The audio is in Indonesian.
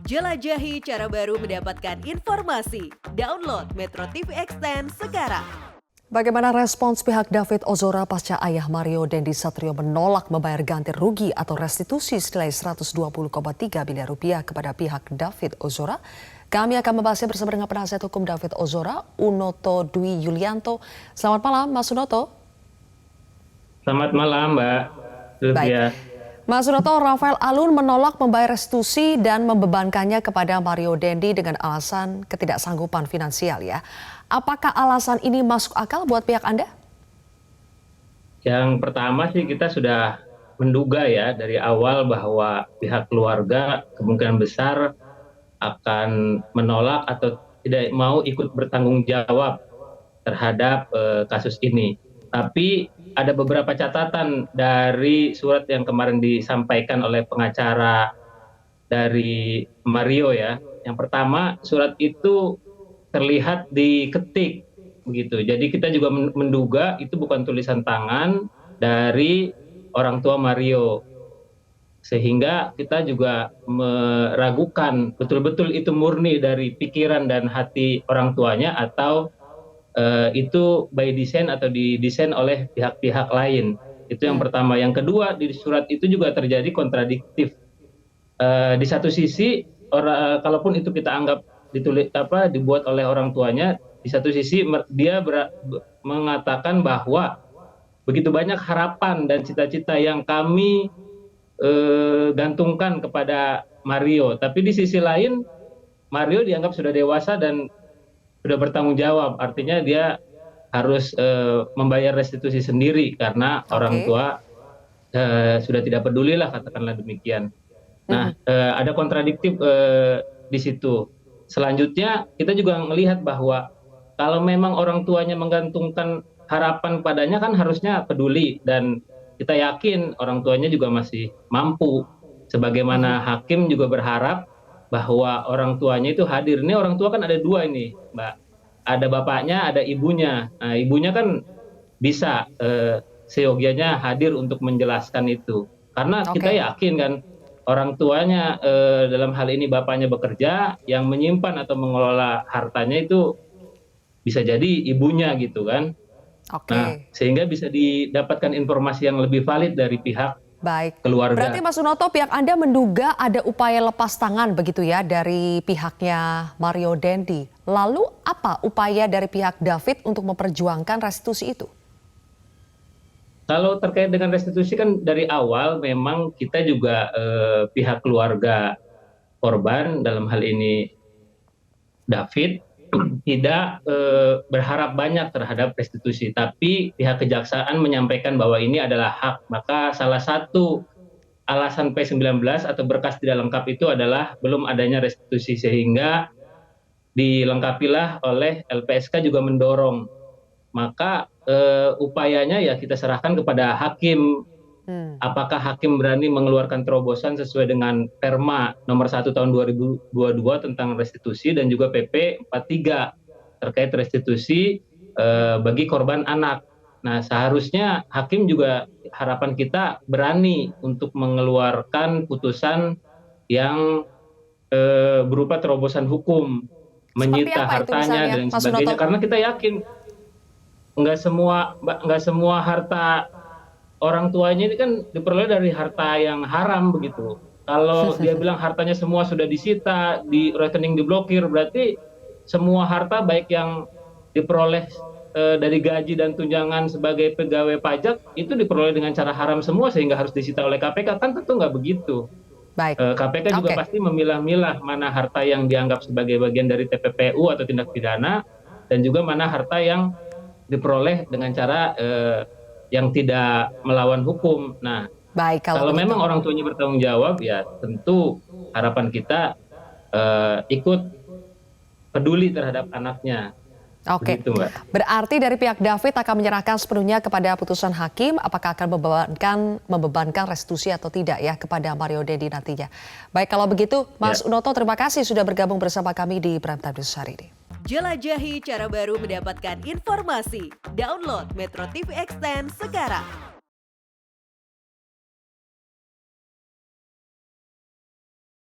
Jelajahi cara baru mendapatkan informasi. Download Metro TV Extend sekarang. Bagaimana respons pihak David Ozora pasca ayah Mario Dendi Satrio menolak membayar ganti rugi atau restitusi senilai 120,3 miliar rupiah kepada pihak David Ozora? Kami akan membahasnya bersama dengan penasihat hukum David Ozora, Unoto Dwi Yulianto. Selamat malam, Mas Unoto. Selamat malam, Mbak Sylvia. Baik. Mas Unoto, Rafael Alun menolak membayar restitusi dan membebankannya kepada Mario Dendi dengan alasan ketidaksanggupan finansial ya. Apakah alasan ini masuk akal buat pihak Anda? Yang pertama sih kita sudah menduga ya dari awal bahwa pihak keluarga kemungkinan besar akan menolak atau tidak mau ikut bertanggung jawab terhadap kasus ini. Tapi ada beberapa catatan dari surat yang kemarin disampaikan oleh pengacara dari Mario ya. Yang pertama, surat itu terlihat diketik begitu. Jadi kita juga menduga itu bukan tulisan tangan dari orang tua Mario. Sehingga kita juga meragukan betul-betul itu murni dari pikiran dan hati orang tuanya atau itu by design atau didesain oleh pihak-pihak lain. Itu yang pertama. Yang kedua, di surat itu juga terjadi kontradiktif. Di satu sisi, kalaupun itu kita anggap dibuat oleh orang tuanya, di satu sisi dia mengatakan bahwa begitu banyak harapan dan cita-cita yang kami gantungkan kepada Mario. Tapi di sisi lain, Mario dianggap sudah dewasa dan sudah bertanggung jawab, artinya dia harus membayar restitusi sendiri karena orang tua sudah tidak peduli lah, katakanlah demikian. Nah, ada kontradiktif di situ. Selanjutnya kita juga melihat bahwa kalau memang orang tuanya menggantungkan harapan padanya kan harusnya peduli, dan kita yakin orang tuanya juga masih mampu. Sebagaimana hakim juga berharap bahwa orang tuanya itu hadir. Ini orang tua kan ada dua ini, Mbak. Ada bapaknya, ada ibunya. Nah, ibunya kan bisa seyogianya hadir untuk menjelaskan itu. Karena kita yakin kan orang tuanya dalam hal ini bapaknya bekerja, yang menyimpan atau mengelola hartanya itu bisa jadi ibunya gitu kan. Nah, sehingga bisa didapatkan informasi yang lebih valid dari pihak keluarga. Berarti Mas Unoto, pihak Anda menduga ada upaya lepas tangan begitu ya dari pihaknya Mario Dendi. Lalu apa upaya dari pihak David untuk memperjuangkan restitusi itu? Kalau terkait dengan restitusi kan dari awal memang kita juga pihak keluarga korban, dalam hal ini David, tidak berharap banyak terhadap restitusi, tapi pihak kejaksaan menyampaikan bahwa ini adalah hak. Maka salah satu alasan P19 atau berkas tidak lengkap itu adalah belum adanya restitusi, sehingga dilengkapilah oleh LPSK juga mendorong. Maka upayanya ya kita serahkan kepada hakim. Apakah hakim berani mengeluarkan terobosan sesuai dengan Perma nomor 1 tahun 2022 tentang restitusi dan juga PP 43 terkait restitusi bagi korban anak. Nah, seharusnya hakim juga, harapan kita, berani untuk mengeluarkan putusan yang berupa terobosan hukum, menyita hartanya dan sebagainya. Karena kita yakin nggak semua harta orang tuanya ini kan diperoleh dari harta yang haram begitu. Kalau dia bilang hartanya semua sudah disita, di rekening diblokir, berarti semua harta baik yang diperoleh dari gaji dan tunjangan sebagai pegawai pajak itu diperoleh dengan cara haram semua, sehingga harus disita oleh KPK. Kan tentu nggak begitu. KPK juga pasti memilah-milah mana harta yang dianggap sebagai bagian dari TPPU atau tindak pidana, dan juga mana harta yang diperoleh dengan cara yang tidak melawan hukum. Nah, kalau memang orang tuanya bertanggung jawab, ya tentu harapan kita ikut peduli terhadap anaknya. Begitu, Mbak. Berarti dari pihak David akan menyerahkan sepenuhnya kepada putusan hakim, apakah akan membebankan restitusi atau tidak ya kepada Mario Dendi nantinya. Baik, kalau begitu Mas Unoto, terima kasih sudah bergabung bersama kami di Prime Time News hari ini. Jelajahi cara baru mendapatkan informasi. Download Metro TV Extend sekarang.